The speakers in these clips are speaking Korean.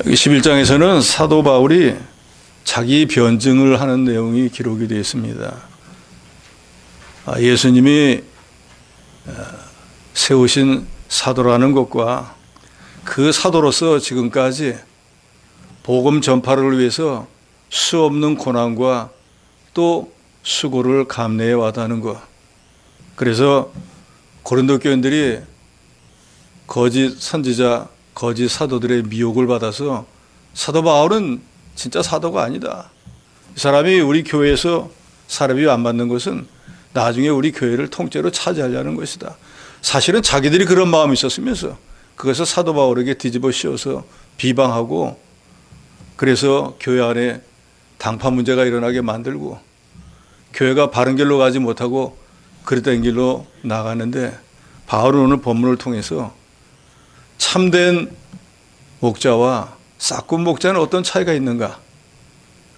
11장에서는 사도 바울이 자기 변증을 하는 내용이 기록이 되어 있습니다. 예수님이 세우신 사도라는 것과 그 사도로서 지금까지 복음 전파를 위해서 수없는 고난과 또 수고를 감내해 왔다는 것. 그래서 고린도 교인들이 거짓 선지자, 거짓 사도들의 미혹을 받아서 사도 바울은 진짜 사도가 아니다. 이 사람이 우리 교회에서 사람이 안 받는 것은 나중에 우리 교회를 통째로 차지하려는 것이다. 사실은 자기들이 그런 마음이 있었으면서 그것을 사도 바울에게 뒤집어 씌워서 비방하고, 그래서 교회 안에 당파 문제가 일어나게 만들고 교회가 바른 길로 가지 못하고 그릇된 길로 나가는데, 바울은 오늘 본문을 통해서 참된 목자와 싹군 목자는 어떤 차이가 있는가,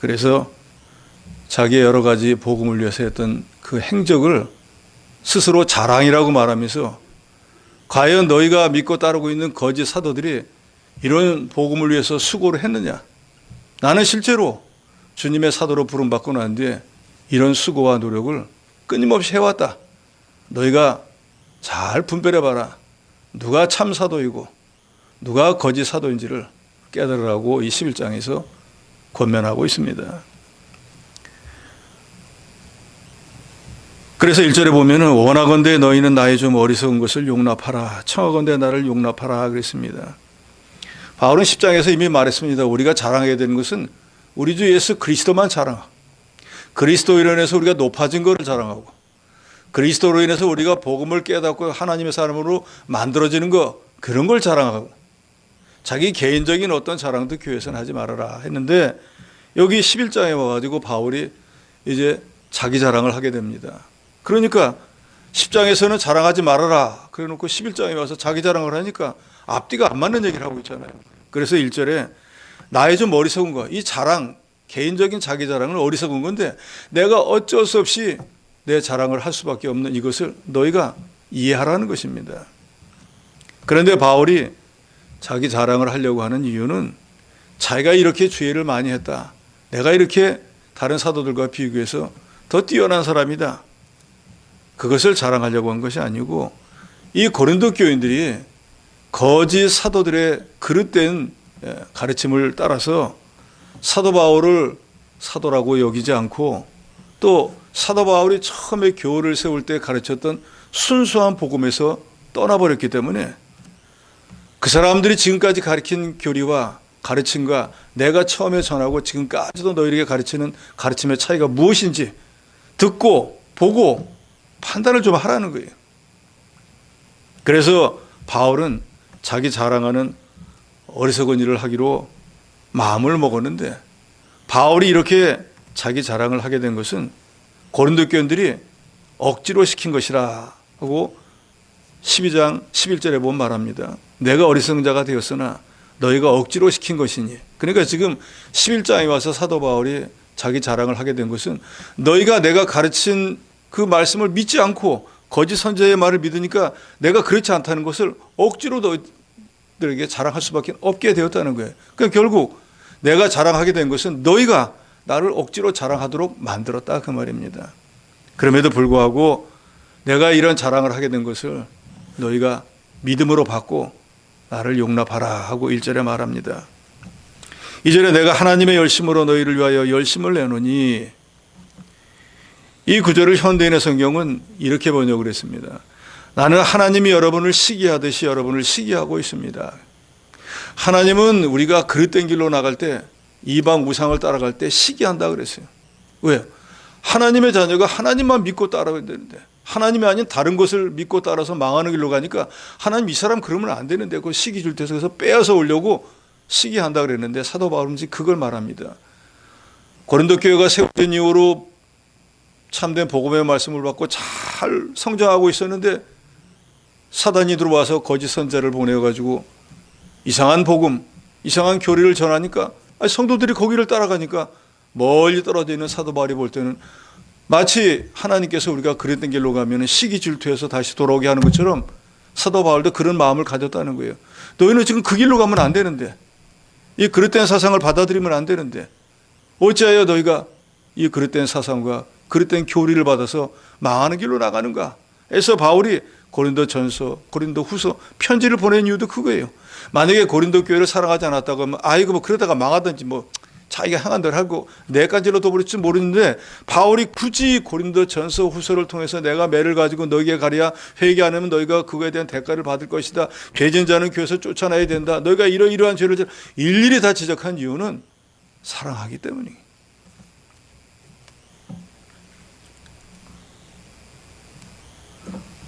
그래서 자기의 여러 가지 복음을 위해서 했던 그 행적을 스스로 자랑이라고 말하면서, 과연 너희가 믿고 따르고 있는 거짓 사도들이 이런 복음을 위해서 수고를 했느냐? 나는 실제로 주님의 사도로 부름받고 난 뒤에 이런 수고와 노력을 끊임없이 해왔다. 너희가 잘 분별해봐라. 누가 참 사도이고 누가 거짓 사도인지를 깨달으라고 이 11장에서 권면하고 있습니다. 그래서 1절에 보면은 원하건대 너희는 나의 좀 어리석은 것을 용납하라. 청하건대 나를 용납하라 그랬습니다. 바울은 10장에서 이미 말했습니다. 우리가 자랑해야 되는 것은 우리 주 예수 그리스도만 자랑하고, 그리스도로 인해서 우리가 높아진 것을 자랑하고, 그리스도로 인해서 우리가 복음을 깨닫고 하나님의 사람으로 만들어지는 것, 그런 걸 자랑하고, 자기 개인적인 어떤 자랑도 교회에서는 하지 말아라 했는데, 여기 11장에 와가지고 바울이 이제 자기 자랑을 하게 됩니다. 그러니까 10장에서는 자랑하지 말아라 그래 놓고 11장에 와서 자기 자랑을 하니까 앞뒤가 안 맞는 얘기를 하고 있잖아요. 그래서 1절에 나의 좀 어리석은 거, 이 자랑, 개인적인 자기 자랑은 어리석은 건데 내가 어쩔 수 없이 내 자랑을 할 수밖에 없는 이것을 너희가 이해하라는 것입니다. 그런데 바울이 자기 자랑을 하려고 하는 이유는 자기가 이렇게 주의를 많이 했다, 내가 이렇게 다른 사도들과 비교해서 더 뛰어난 사람이다, 그것을 자랑하려고 한 것이 아니고, 이 고린도 교인들이 거짓 사도들의 그릇된 가르침을 따라서 사도 바울을 사도라고 여기지 않고, 또 사도 바울이 처음에 교회를 세울 때 가르쳤던 순수한 복음에서 떠나버렸기 때문에 그 사람들이 지금까지 가르친 교리와 가르침과 내가 처음에 전하고 지금까지도 너희에게 가르치는 가르침의 차이가 무엇인지 듣고 보고 판단을 좀 하라는 거예요. 그래서 바울은 자기 자랑하는 어리석은 일을 하기로 마음을 먹었는데, 바울이 이렇게 자기 자랑을 하게 된 것은 고린도 교인들이 억지로 시킨 것이라 하고 12장 11절에 보면 말합니다. 내가 어리석은 자가 되었으나 너희가 억지로 시킨 것이니. 그러니까 지금 11장에 와서 사도 바울이 자기 자랑을 하게 된 것은 너희가 내가 가르친 그 말씀을 믿지 않고 거짓 선지자의 말을 믿으니까 내가 그렇지 않다는 것을 억지로 너희들에게 자랑할 수밖에 없게 되었다는 거예요. 그러니까 결국 내가 자랑하게 된 것은 너희가 나를 억지로 자랑하도록 만들었다 그 말입니다. 그럼에도 불구하고 내가 이런 자랑을 하게 된 것을 너희가 믿음으로 받고 나를 용납하라 하고 1절에 말합니다. 2절에 내가 하나님의 열심으로 너희를 위하여 열심을 내노니, 이 구절을 현대인의 성경은 이렇게 번역을 했습니다. 나는 하나님이 여러분을 시기하듯이 여러분을 시기하고 있습니다. 하나님은 우리가 그릇된 길로 나갈 때, 이방 우상을 따라갈 때 시기한다 그랬어요. 왜요? 하나님의 자녀가 하나님만 믿고 따라가야 되는데 하나님이 아닌 다른 것을 믿고 따라서 망하는 길로 가니까 하나님 이 사람 그러면 안 되는데 그 시기 줄 때서 빼앗아 오려고 시기한다 그랬는데, 사도 바울은 그걸 말합니다. 고린도 교회가 세워진 이후로 참된 복음의 말씀을 받고 잘 성장하고 있었는데 사단이 들어와서 거짓 선지자를 보내가지고 이상한 복음, 이상한 교리를 전하니까 성도들이 거기를 따라가니까 멀리 떨어져 있는 사도 바울이 볼 때는 마치 하나님께서 우리가 그랬던 길로 가면 시기 질투해서 다시 돌아오게 하는 것처럼 사도 바울도 그런 마음을 가졌다는 거예요. 너희는 지금 그 길로 가면 안 되는데 이 그릇된 사상을 받아들이면 안 되는데 어찌하여 너희가 이 그릇된 사상과 그릇된 교리를 받아서 망하는 길로 나가는가? 에서 바울이 고린도전서, 고린도후서 편지를 보낸 이유도 그거예요. 만약에 고린도 교회를 사랑하지 않았다고 하면 아이고 뭐 그러다가 망하든지 뭐 자기가 향한 대로 하고 내까지로 도버릴지 모르는데 바울이 굳이 고린도전서 후서를 통해서 내가 매를 가지고 너희에게 가랴 회개 안 하면 너희가 그거에 대한 대가를 받을 것이다. 배전자는 교회에서 쫓아내야 된다. 너희가 이러이러한 죄를 일일이 다 지적한 이유는 사랑하기 때문이에요.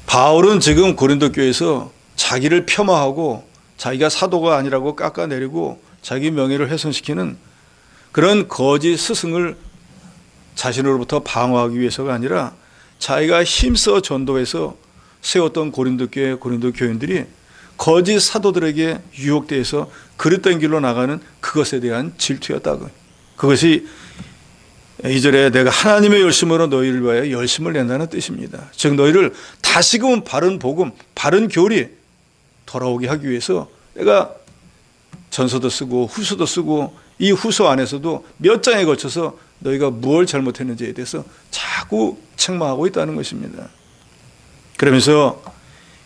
바울은 지금 고린도 교회에서 자기를 폄하하고 자기가 사도가 아니라고 깎아내리고 자기 명예를 훼손시키는 그런 거짓 스승을 자신으로부터 방어하기 위해서가 아니라 자기가 힘써 전도해서 세웠던 고린도 교회, 고린도 교인들이 거짓 사도들에게 유혹되어서 그릇된 길로 나가는 그것에 대한 질투였다고. 그것이 2절에 내가 하나님의 열심으로 너희를 위하여 열심을 낸다는 뜻입니다. 즉 너희를 다시금 바른 복음, 바른 교리 돌아오게 하기 위해서 내가 전서도 쓰고 후서도 쓰고 이 후서 안에서도 몇 장에 거쳐서 너희가 무엇을 잘못했는지에 대해서 자꾸 책망하고 있다는 것입니다. 그러면서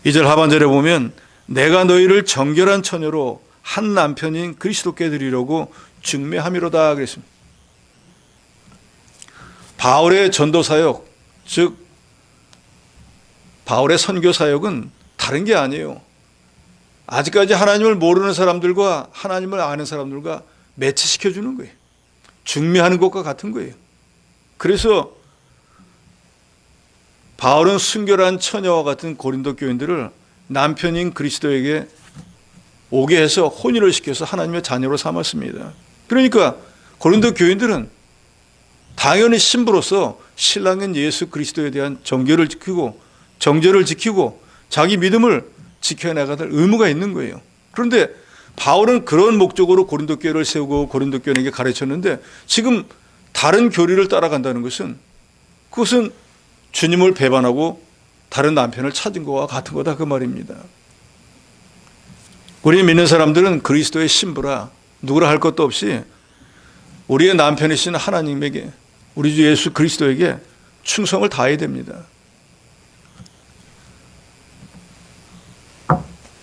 2절 하반절에 보면 내가 너희를 정결한 처녀로 한 남편인 그리스도께 드리려고 중매함이로다 그랬습니다. 바울의 전도사역, 즉 바울의 선교사역은 다른 게 아니에요. 아직까지 하나님을 모르는 사람들과 하나님을 아는 사람들과 매치시켜주는 거예요. 중매하는 것과 같은 거예요. 그래서 바울은 순결한 처녀와 같은 고린도 교인들을 남편인 그리스도에게 오게 해서 혼인을 시켜서 하나님의 자녀로 삼았습니다. 그러니까 고린도 교인들은 당연히 신부로서 신랑인 예수 그리스도에 대한 정결을 지키고 정죄를 지키고 자기 믿음을 지켜나가야 될 의무가 있는 거예요. 그런데 바울은 그런 목적으로 고린도 교회를 세우고 고린도 교인에게 가르쳤는데 지금 다른 교리를 따라간다는 것은 그것은 주님을 배반하고 다른 남편을 찾은 것과 같은 거다 그 말입니다. 우리 믿는 사람들은 그리스도의 신부라 누구라 할 것도 없이 우리의 남편이신 하나님에게 우리 주 예수 그리스도에게 충성을 다해야 됩니다.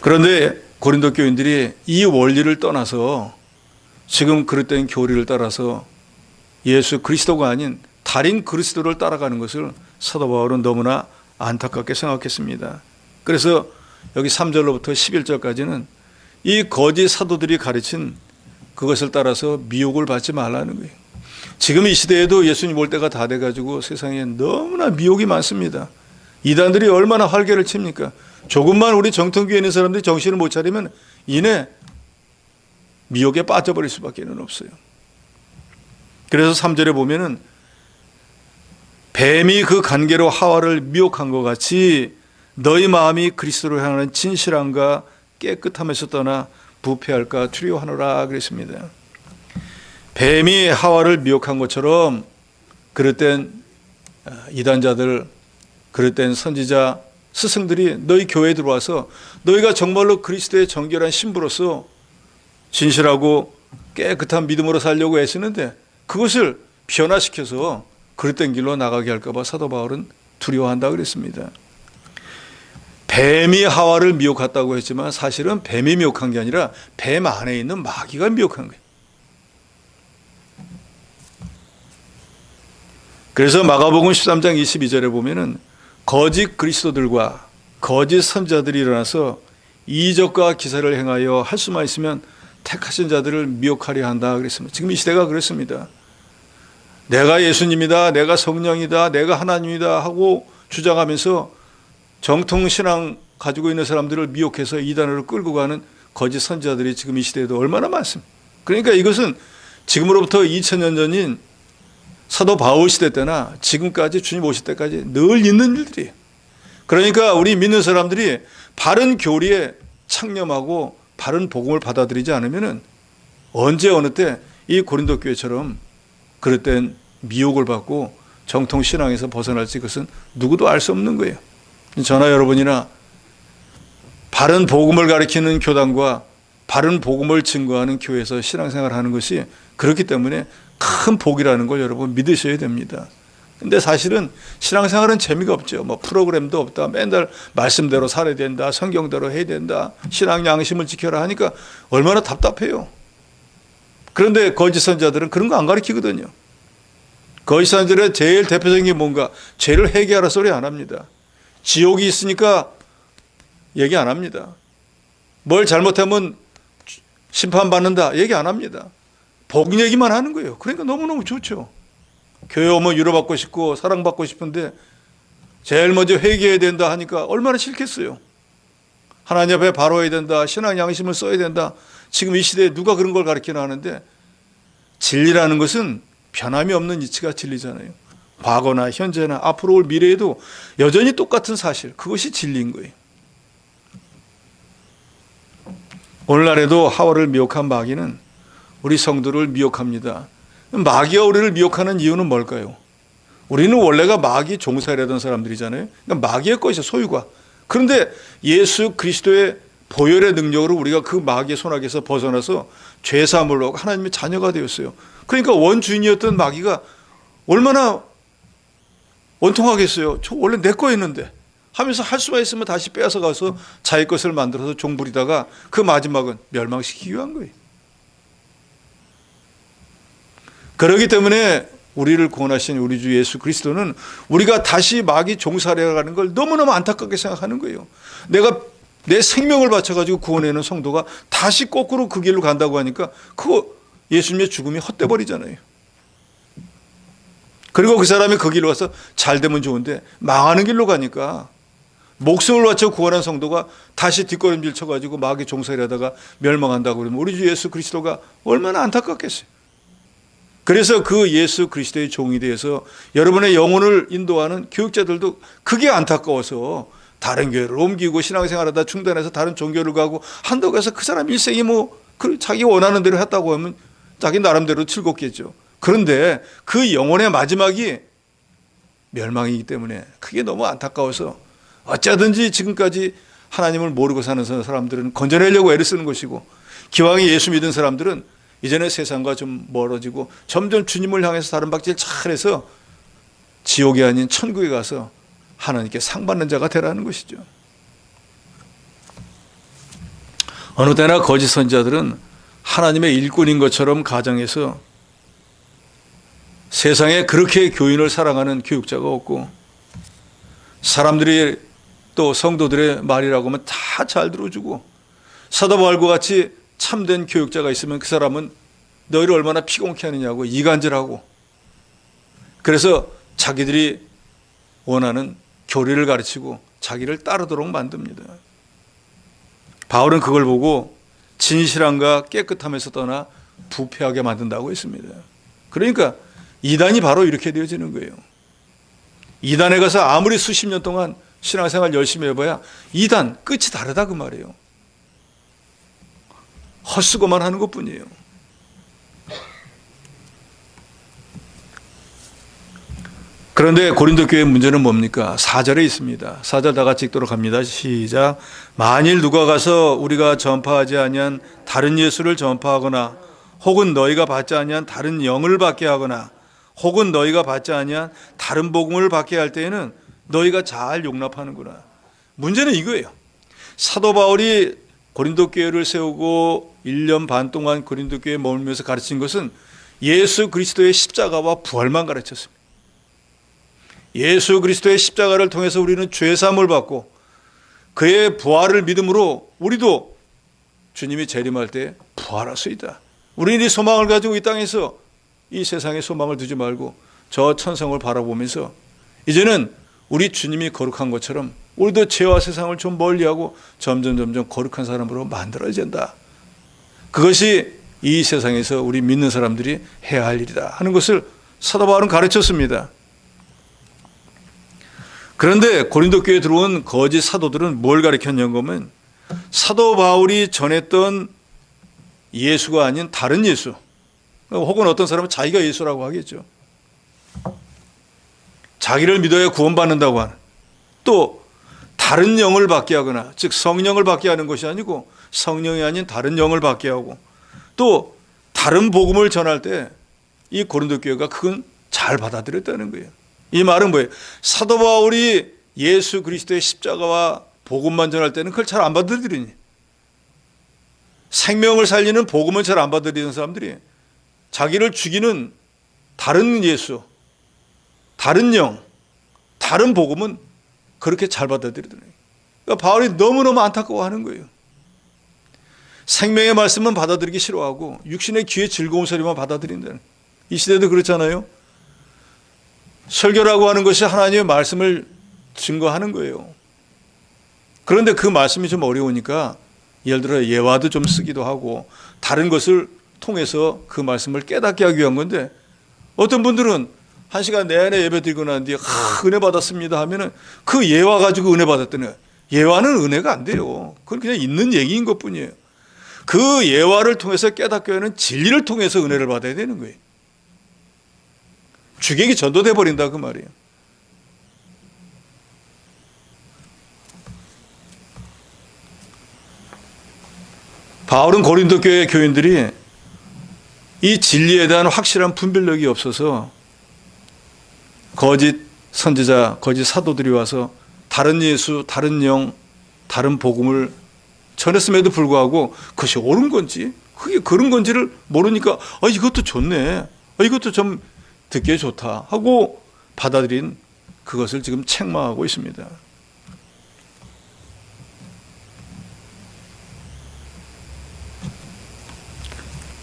그런데 고린도 교인들이 이 원리를 떠나서 지금 그릇된 교리를 따라서 예수 그리스도가 아닌 달인 그리스도를 따라가는 것을 사도 바울은 너무나 안타깝게 생각했습니다. 그래서 여기 3절로부터 11절까지는 이 거짓 사도들이 가르친 그것을 따라서 미혹을 받지 말라는 거예요. 지금 이 시대에도 예수님 올 때가 다 돼가지고 세상에 너무나 미혹이 많습니다. 이단들이 얼마나 활개를 칩니까? 조금만 우리 정통교회에 있는 사람들이 정신을 못 차리면 이내 미혹에 빠져버릴 수밖에 없어요. 그래서 3절에 보면은 뱀이 그 관계로 하와를 미혹한 것 같이 너희 마음이 그리스도를 향하는 진실함과 깨끗함에서 떠나 부패할까 두려워하노라 그랬습니다. 뱀이 하와를 미혹한 것처럼 그릇된 이단자들, 그릇된 선지자, 스승들이 너희 교회에 들어와서 너희가 정말로 그리스도의 정결한 신부로서 진실하고 깨끗한 믿음으로 살려고 애쓰는데 그것을 변화시켜서 그릇된 길로 나가게 할까 봐 사도 바울은 두려워한다 그랬습니다. 뱀이 하와를 미혹했다고 했지만 사실은 뱀이 미혹한 게 아니라 뱀 안에 있는 마귀가 미혹한 거예요. 그래서 마가복음 13장 22절에 보면은 거짓 그리스도들과 거짓 선자들이 일어나서 이적과 기사를 행하여 할 수만 있으면 택하신 자들을 미혹하려 한다 그랬습니다. 지금 이 시대가 그렇습니다. 내가 예수님이다, 내가 성령이다, 내가 하나님이다 하고 주장하면서 정통신앙 가지고 있는 사람들을 미혹해서 이단으로 끌고 가는 거짓 선지자들이 지금 이 시대에도 얼마나 많습니다. 그러니까 이것은 지금으로부터 2000년 전인 사도 바울 시대 때나 지금까지 주님 오실 때까지 늘 있는 일들이에요. 그러니까 우리 믿는 사람들이 바른 교리에 창념하고 바른 복음을 받아들이지 않으면 언제 어느 때 이 고린도 교회처럼 그릇된 미혹을 받고 정통신앙에서 벗어날지 그것은 누구도 알 수 없는 거예요. 저나 여러분이나 바른 복음을 가리키는 교단과 바른 복음을 증거하는 교회에서 신앙생활을 하는 것이 그렇기 때문에 큰 복이라는 걸 여러분 믿으셔야 됩니다. 근데 사실은 신앙생활은 재미가 없죠. 뭐 프로그램도 없다. 맨날 말씀대로 살아야 된다. 성경대로 해야 된다. 신앙 양심을 지켜라 하니까 얼마나 답답해요. 그런데 거짓 선자들은 그런 거 안 가르치거든요. 거짓 선자들의 제일 대표적인 게 뭔가? 죄를 회개하라 소리 안 합니다. 지옥이 있으니까 얘기 안 합니다. 뭘 잘못하면 심판받는다 얘기 안 합니다. 복 얘기만 하는 거예요. 그러니까 너무너무 좋죠. 교회 오면 위로받고 싶고 사랑받고 싶은데 제일 먼저 회개해야 된다 하니까 얼마나 싫겠어요. 하나님 앞에 바로해야 된다. 신앙 양심을 써야 된다. 지금 이 시대에 누가 그런 걸 가르치나 하는데 진리라는 것은 변함이 없는 이치가 진리잖아요. 과거나 현재나 앞으로 올 미래에도 여전히 똑같은 사실, 그것이 진리인 거예요. 오늘날에도 하와를 미혹한 마귀는 우리 성도를 미혹합니다. 마귀가 우리를 미혹하는 이유는 뭘까요? 우리는 원래가 마귀 종살이하던 사람들이잖아요. 그러니까 마귀의 것이 소유가. 그런데 예수 그리스도의 보혈의 능력으로 우리가 그 마귀의 손아귀에서 벗어나서 죄사함을 얻고 하나님의 자녀가 되었어요. 그러니까 원주인이었던 마귀가 얼마나 원통하겠어요. 저 원래 내 거였는데 하면서 할 수만 있으면 다시 빼앗아 가서 자기 것을 만들어서 종부리다가 그 마지막은 멸망시키기 위한 거예요. 그렇기 때문에 우리를 구원하신 우리 주 예수 그리스도는 우리가 다시 마귀 종살이라는 걸 너무너무 안타깝게 생각하는 거예요. 내가 내 생명을 바쳐가지고 구원해낸 성도가 다시 거꾸로 그 길로 간다고 하니까 그거 예수님의 죽음이 헛돼버리잖아요. 그리고 그 사람이 그 길로 가서 잘 되면 좋은데 망하는 길로 가니까 목숨을 바쳐 구원한 성도가 다시 뒷걸음질 쳐가지고 마귀 종살이하다가 멸망한다고 그러면 우리 주 예수 그리스도가 얼마나 안타깝겠어요. 그래서 그 예수 그리스도의 종이 되어서 여러분의 영혼을 인도하는 교육자들도 그게 안타까워서 다른 교회를 옮기고 신앙생활하다 중단해서 다른 종교를 가고 한다고 해서 그 사람 일생이 뭐 자기 원하는 대로 했다고 하면 자기 나름대로 즐겁겠죠. 그런데 그 영혼의 마지막이 멸망이기 때문에 그게 너무 안타까워서 어쩌든지 지금까지 하나님을 모르고 사는 사람들은 건져내려고 애를 쓰는 것이고 기왕에 예수 믿은 사람들은 이제는 세상과 좀 멀어지고 점점 주님을 향해서 다른 박질 잘해서 지옥이 아닌 천국에 가서 하나님께 상 받는 자가 되라는 것이죠. 어느 때나 거짓 선지자들은 하나님의 일꾼인 것처럼 가정에서 세상에 그렇게 교인을 사랑하는 교육자가 없고 사람들이 또 성도들의 말이라고 하면 다 잘 들어주고 사도 바울과 같이 참된 교육자가 있으면 그 사람은 너희를 얼마나 피곤케 하느냐고 이간질하고 그래서 자기들이 원하는 교리를 가르치고 자기를 따르도록 만듭니다. 바울은 그걸 보고 진실함과 깨끗함에서 떠나 부패하게 만든다고 했습니다. 그러니까 이단이 바로 이렇게 되어지는 거예요. 이단에 가서 아무리 수십 년 동안 신앙생활 열심히 해봐야 이단 끝이 다르다 그 말이에요. 헛수고만 하는 것뿐이에요. 그런데 고린도 교회의 문제는 뭡니까? 4절에 있습니다. 4절 다 같이 읽도록 합니다. 시작. 만일 누가 가서 우리가 전파하지 아니한 다른 예수를 전파하거나 혹은 너희가 받지 아니한 다른 영을 받게 하거나 혹은 너희가 받지 아니한 다른 복음을 받게 할 때에는 너희가 잘 용납하는구나. 문제는 이거예요. 사도 바울이 고린도 교회를 세우고 1년 반 동안 고린도 교회에 머물면서 가르친 것은 예수 그리스도의 십자가와 부활만 가르쳤습니다. 예수 그리스도의 십자가를 통해서 우리는 죄사함을 받고 그의 부활을 믿음으로 우리도 주님이 재림할 때 부활할 수 있다. 우리는 이 소망을 가지고 이 땅에서 이 세상에 소망을 두지 말고 저 천성을 바라보면서 이제는 우리 주님이 거룩한 것처럼 우리도 죄와 세상을 좀 멀리하고 점점 거룩한 사람으로 만들어야 된다. 그것이 이 세상에서 우리 믿는 사람들이 해야 할 일이다 하는 것을 사도 바울은 가르쳤습니다. 그런데 고린도 교회에 들어온 거짓 사도들은 뭘 가르쳤냐고 하면 사도 바울이 전했던 예수가 아닌 다른 예수, 혹은 어떤 사람은 자기가 예수라고 하겠죠. 자기를 믿어야 구원받는다고 하는, 또 다른 영을 받게 하거나, 즉 성령을 받게 하는 것이 아니고 성령이 아닌 다른 영을 받게 하고, 또 다른 복음을 전할 때 이 고린도 교회가 그건 잘 받아들였다는 거예요. 이 말은 뭐예요? 사도 바울이 예수 그리스도의 십자가와 복음만 전할 때는 그걸 잘 안 받아들이니, 생명을 살리는 복음을 잘 안 받아들이는 사람들이 자기를 죽이는 다른 예수, 다른 영, 다른 복음은 그렇게 잘 받아들이더래요. 그러니까 바울이 너무너무 안타까워하는 거예요. 생명의 말씀은 받아들이기 싫어하고 육신의 귀의 즐거운 소리만 받아들인다는. 이 시대도 그렇잖아요. 설교라고 하는 것이 하나님의 말씀을 증거하는 거예요. 그런데 그 말씀이 좀 어려우니까 예를 들어 예화도 좀 쓰기도 하고 다른 것을 통해서 그 말씀을 깨닫게 하기 위한 건데, 어떤 분들은 1시간 내내 예배 드리고 난 뒤에 은혜 받았습니다 하면은 그 예화 가지고 은혜 받았더니, 예화는 은혜가 안 돼요. 그건 그냥 있는 얘기인 것 뿐이에요. 그 예화를 통해서 깨닫게 하는 진리를 통해서 은혜를 받아야 되는 거예요. 주객이 전도돼 버린다 그 말이에요. 바울은 고린도 교회 교인들이 이 진리에 대한 확실한 분별력이 없어서 거짓 선지자, 거짓 사도들이 와서 다른 예수, 다른 영, 다른 복음을 전했음에도 불구하고 그것이 옳은 건지, 그게 그런 건지를 모르니까 이것도 좋네, 이것도 좀 듣기에 좋다 하고 받아들인 그것을 지금 책망하고 있습니다.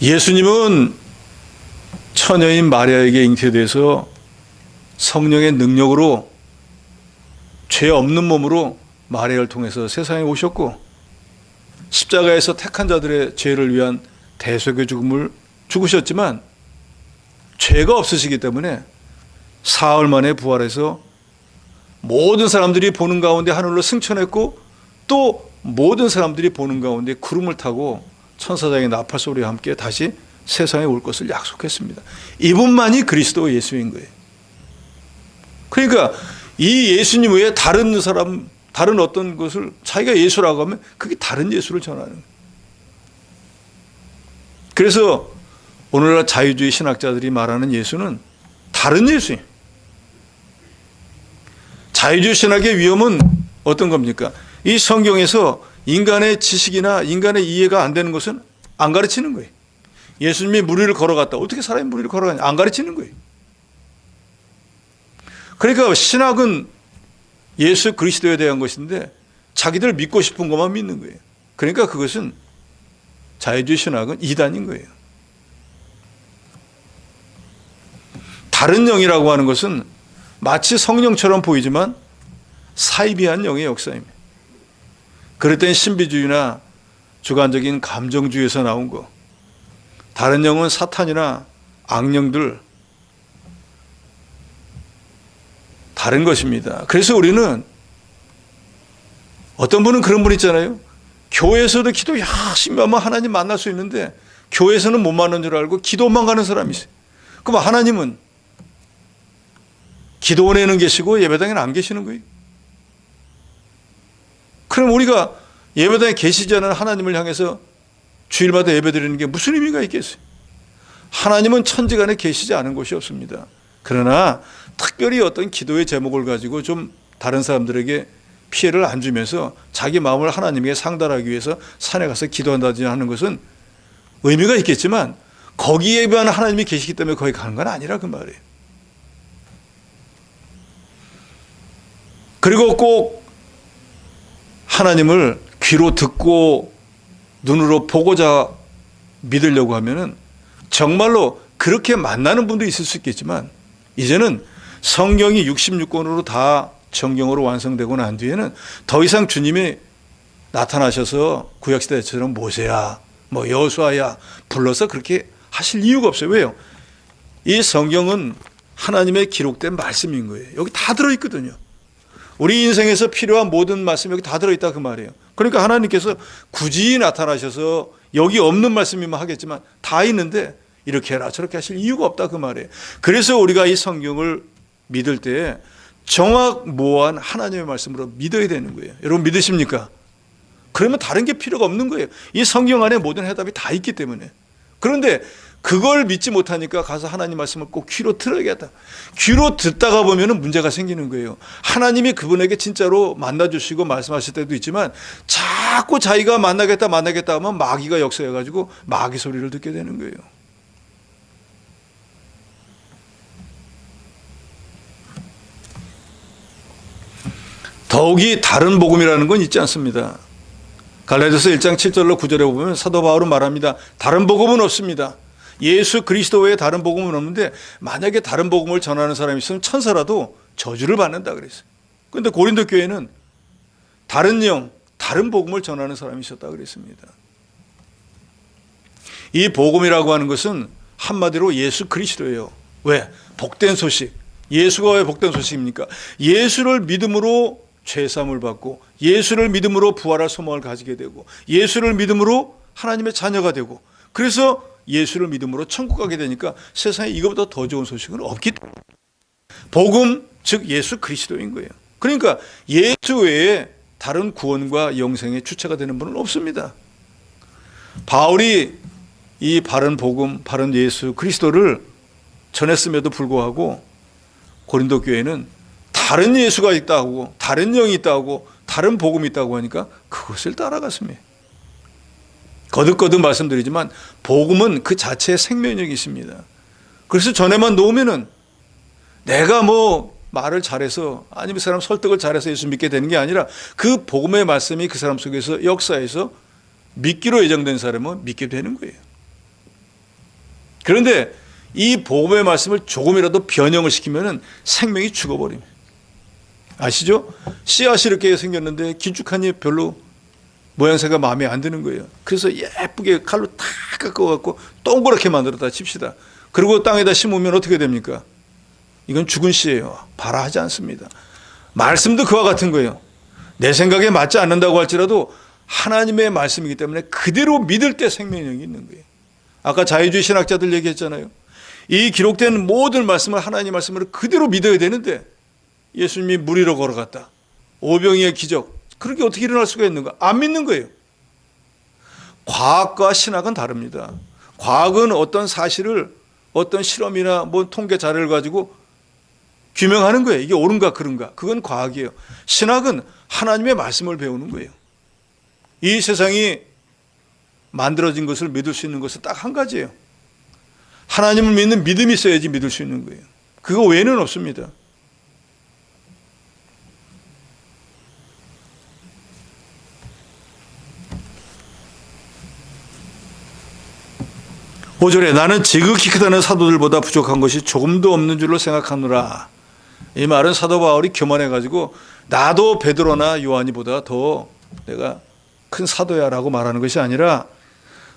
예수님은 처녀인 마리아에게 잉태돼서 성령의 능력으로 죄 없는 몸으로 마리아를 통해서 세상에 오셨고, 십자가에서 택한 자들의 죄를 위한 대속의 죽음을 죽으셨지만 죄가 없으시기 때문에 사흘 만에 부활해서 모든 사람들이 보는 가운데 하늘로 승천했고, 또 모든 사람들이 보는 가운데 구름을 타고 천사장의 나팔 소리와 함께 다시 세상에 올 것을 약속했습니다. 이분만이 그리스도 예수인 거예요. 그러니까 이 예수님 외에 다른 사람, 다른 어떤 것을 자기가 예수라고 하면 그게 다른 예수를 전하는 거예요. 그래서 오늘날 자유주의 신학자들이 말하는 예수는 다른 예수예요. 자유주의 신학의 위험은 어떤 겁니까? 이 성경에서 인간의 지식이나 인간의 이해가 안 되는 것은 안 가르치는 거예요. 예수님이 무리를 걸어갔다. 어떻게 사람이 무리를 걸어가냐? 안 가르치는 거예요. 그러니까 신학은 예수 그리스도에 대한 것인데 자기들 믿고 싶은 것만 믿는 거예요. 그러니까 그것은 자유주의 신학은 이단인 거예요. 다른 영이라고 하는 것은 마치 성령처럼 보이지만 사이비한 영의 역사입니다. 그럴 땐 신비주의나 주관적인 감정주의에서 나온 거, 다른 영은 사탄이나 악령들, 다른 것입니다. 그래서 우리는, 어떤 분은 그런 분 있잖아요. 교회에서도 기도 열심히 하면 하나님 만날 수 있는데 교회에서는 못 만난 줄 알고 기도만 가는 사람이 있어요. 그럼 하나님은 기도원에는 계시고 예배당에는 안 계시는 거예요. 그럼 우리가 예배당에 계시지 않은 하나님을 향해서 주일마다 예배드리는 게 무슨 의미가 있겠어요? 하나님은 천지간에 계시지 않은 곳이 없습니다. 그러나 특별히 어떤 기도의 제목을 가지고 좀 다른 사람들에게 피해를 안 주면서 자기 마음을 하나님에게 상달하기 위해서 산에 가서 기도한다든지 하는 것은 의미가 있겠지만 거기에 비한 하나님이 계시기 때문에 거기 가는 건 아니라 그 말이에요. 그리고 꼭 하나님을 귀로 듣고 눈으로 보고자 믿으려고 하면은 정말로 그렇게 만나는 분도 있을 수 있겠지만, 이제는 성경이 66권으로 다 정경으로 완성되고 난 뒤에는 더 이상 주님이 나타나셔서 구약시대처럼 모세야, 여호수아야 불러서 그렇게 하실 이유가 없어요. 왜요? 이 성경은 하나님의 기록된 말씀인 거예요. 여기 다 들어있거든요. 우리 인생에서 필요한 모든 말씀이 여기 다 들어있다 그 말이에요. 그러니까 하나님께서 굳이 나타나셔서 여기 없는 말씀이면 하겠지만 다 있는데 이렇게 해라 저렇게 하실 이유가 없다 그 말이에요. 그래서 우리가 이 성경을 믿을 때 정확무한 하나님의 말씀으로 믿어야 되는 거예요. 여러분 믿으십니까? 그러면 다른 게 필요가 없는 거예요. 이 성경 안에 모든 해답이 다 있기 때문에. 그런데 그걸 믿지 못하니까 가서 하나님 말씀을 꼭 귀로 들어야겠다. 귀로 듣다가 보면 문제가 생기는 거예요. 하나님이 그분에게 진짜로 만나주시고 말씀하실 때도 있지만 자꾸 자기가 만나겠다 하면 마귀가 역사해가지고 마귀 소리를 듣게 되는 거예요. 더욱이 다른 복음이라는 건 있지 않습니다. 갈라디아서 1장 7절로 9절에 보면 사도 바울은 말합니다. 다른 복음은 없습니다. 예수 그리스도 외에 다른 복음은 없는데 만약에 다른 복음을 전하는 사람이 있으면 천사라도 저주를 받는다 그랬어요. 그런데 고린도 교회는 다른 영, 다른 복음을 전하는 사람이 있었다 그랬습니다. 이 복음이라고 하는 것은 한마디로 예수 그리스도예요. 왜? 복된 소식. 예수가 왜 복된 소식입니까? 예수를 믿음으로 죄사함을 받고 예수를 믿음으로 부활할 소망을 가지게 되고 예수를 믿음으로 하나님의 자녀가 되고 그래서 예수를 믿음으로 천국 가게 되니까 세상에 이것보다 더 좋은 소식은 없기 때문에 복음 즉 예수 그리스도인 거예요. 그러니까 예수 외에 다른 구원과 영생의 주체가 되는 분은 없습니다. 바울이 이 바른 복음, 바른 예수 그리스도를 전했음에도 불구하고 고린도 교회는 다른 예수가 있다고, 다른 영이 있다고, 다른 복음이 있다고 하니까 그것을 따라갔습니다. 거듭거듭 말씀드리지만 복음은 그 자체의 생명력이 있습니다. 그래서 전에만 놓으면은 내가 뭐 말을 잘해서 아니면 사람 설득을 잘해서 예수 믿게 되는 게 아니라 그 복음의 말씀이 그 사람 속에서 역사해서 믿기로 예정된 사람은 믿게 되는 거예요. 그런데 이 복음의 말씀을 조금이라도 변형을 시키면은 생명이 죽어버립니다. 아시죠? 씨앗이 이렇게 생겼는데 길쭉하니 별로 모양새가 마음에 안 드는 거예요. 그래서 예쁘게 칼로 탁 깎아갖고 동그랗게 만들었다 칩시다. 그리고 땅에다 심으면 어떻게 됩니까? 이건 죽은 씨예요. 발화하지 않습니다. 말씀도 그와 같은 거예요. 내 생각에 맞지 않는다고 할지라도 하나님의 말씀이기 때문에 그대로 믿을 때 생명력이 있는 거예요. 아까 자유주의 신학자들 얘기했잖아요. 이 기록된 모든 말씀을 하나님 말씀으로 그대로 믿어야 되는데 예수님이 물 위로 걸어갔다. 오병이의 기적. 그렇게 어떻게 일어날 수가 있는가? 안 믿는 거예요. 과학과 신학은 다릅니다. 과학은 어떤 사실을 어떤 실험이나 뭐 통계 자료를 가지고 규명하는 거예요. 이게 옳은가 그른가. 그건 과학이에요. 신학은 하나님의 말씀을 배우는 거예요. 이 세상이 만들어진 것을 믿을 수 있는 것은 딱 한 가지예요. 하나님을 믿는 믿음이 있어야지 믿을 수 있는 거예요. 그거 외에는 없습니다. 오절에 나는 지극히 크다는 사도들보다 부족한 것이 조금도 없는 줄로 생각하노라. 이 말은 사도 바울이 교만해가지고 나도 베드로나 요한이보다 더 내가 큰 사도야라고 말하는 것이 아니라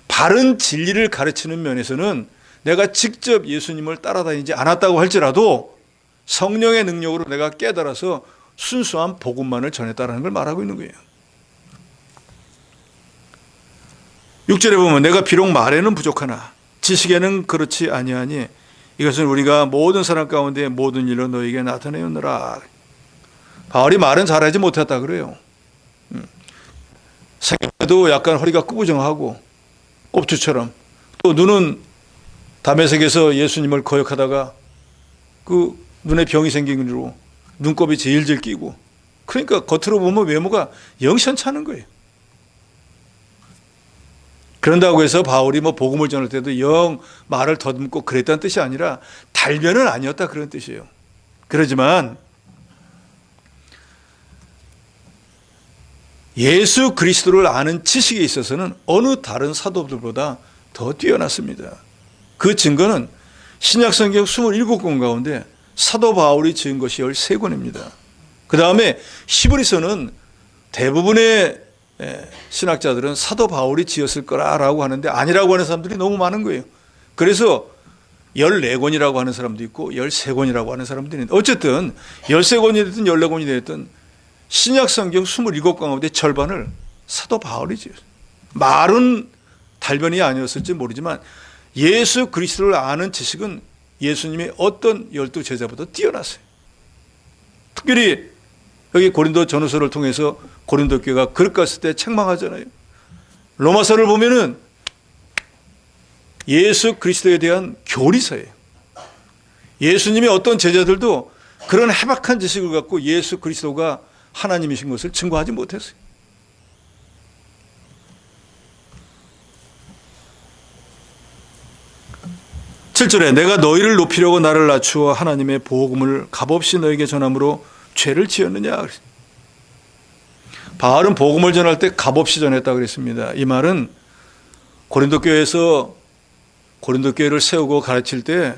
바른 진리를 가르치는 면에서는 내가 직접 예수님을 따라다니지 않았다고 할지라도 성령의 능력으로 내가 깨달아서 순수한 복음만을 전했다는 걸 말하고 있는 거예요. 6절에 보면 내가 비록 말에는 부족하나 지식에는 그렇지 아니하니 이것은 우리가 모든 사람 가운데 모든 일로 너에게 나타내었노라. 바울이 말은 잘하지 못했다 그래요. 생각도 약간 허리가 꾸부정하고 꼽주처럼 또 눈은 다메섹에서 예수님을 거역하다가 그 눈에 병이 생긴 거로 눈곱이 제일제일 끼고 그러니까 겉으로 보면 외모가 영 시원찮은 거예요. 그런다고 해서 바울이 뭐 복음을 전할 때도 영 말을 더듬고 그랬다는 뜻이 아니라 달면은 아니었다 그런 뜻이에요. 그러지만 예수 그리스도를 아는 지식에 있어서는 어느 다른 사도들보다 더 뛰어났습니다. 그 증거는 신약 성경 27권 가운데 사도 바울이 지은 것이 13권입니다. 그 다음에 히브리서는 대부분의 신학자들은 사도 바울이 지었을 거라고 하는데 아니라고 하는 사람들이 너무 많은 거예요. 그래서 14권이라고 하는 사람도 있고 13권이라고 하는 사람들이 있는데 어쨌든 13권이 됐든 14권이 됐든 신약 성경 27권 가운데 절반을 사도 바울이 지었어요. 말은 달변이 아니었을지 모르지만 예수 그리스도를 아는 지식은 예수님의 어떤 12 제자보다 뛰어났어요. 특별히 여기 고린도 전후서를 통해서 고린도 교회가 그릇 갔을 때 책망하잖아요. 로마서를 보면은 예수 그리스도에 대한 교리서예요. 예수님의 어떤 제자들도 그런 해박한 지식을 갖고 예수 그리스도가 하나님이신 것을 증거하지 못했어요. (7절에) 내가 너희를 높이려고 나를 낮추어 하나님의 복음을 값없이 너에게 전함으로 죄를 지었느냐. 바울은 복음을 전할 때 값없이 전했다 그랬습니다. 이 말은 고린도 교회에서 고린도 교회를 세우고 가르칠 때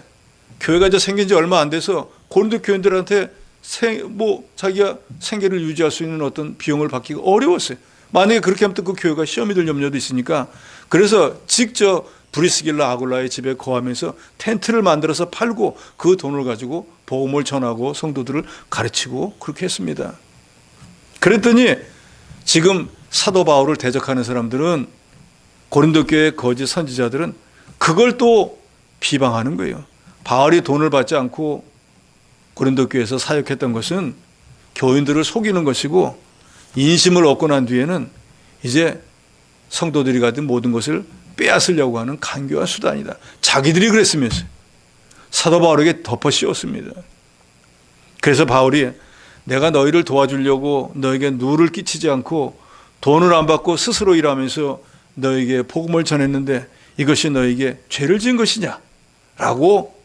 교회가 이제 생긴 지 얼마 안 돼서 고린도 교인들한테 자기가 생계를 유지할 수 있는 어떤 비용을 받기가 어려웠어요. 만약에 그렇게 하면 또 그 교회가 시험이 될 염려도 있으니까, 그래서 직접 브리스길라 아굴라의 집에 거하면서 텐트를 만들어서 팔고 그 돈을 가지고 복음을 전하고 성도들을 가르치고 그렇게 했습니다. 그랬더니 지금 사도 바울을 대적하는 사람들은, 고린도 교회 거짓 선지자들은 그걸 또 비방하는 거예요. 바울이 돈을 받지 않고 고린도 교회에서 사역했던 것은 교인들을 속이는 것이고, 인심을 얻고 난 뒤에는 이제 성도들이 가진 모든 것을 빼앗으려고 하는 간교한 수단이다. 자기들이 그랬으면서 사도 바울에게 덮어 씌웠습니다. 그래서 바울이 내가 너희를 도와주려고 너에게 누를 끼치지 않고 돈을 안 받고 스스로 일하면서 너에게 복음을 전했는데 이것이 너에게 죄를 지은 것이냐? 라고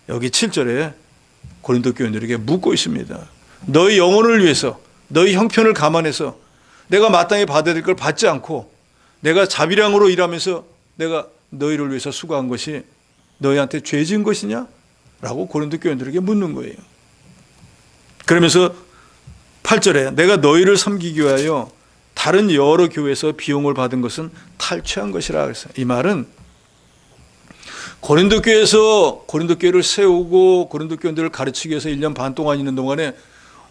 여기 7절에 고린도 교인들에게 묻고 있습니다. 너희 영혼을 위해서, 너희 형편을 감안해서 내가 마땅히 받아야 될 걸 받지 않고 내가 자비량으로 일하면서 내가 너희를 위해서 수고한 것이 너희한테 죄 지은 것이냐? 라고 고린도 교인들에게 묻는 거예요. 그러면서 8절에 내가 너희를 섬기기 위하여 다른 여러 교회에서 비용을 받은 것은 탈취한 것이라 그랬어요. 이 말은 고린도 교회에서 고린도 교회를 세우고 고린도 교인들을 가르치기 위해서 1년 반 동안 있는 동안에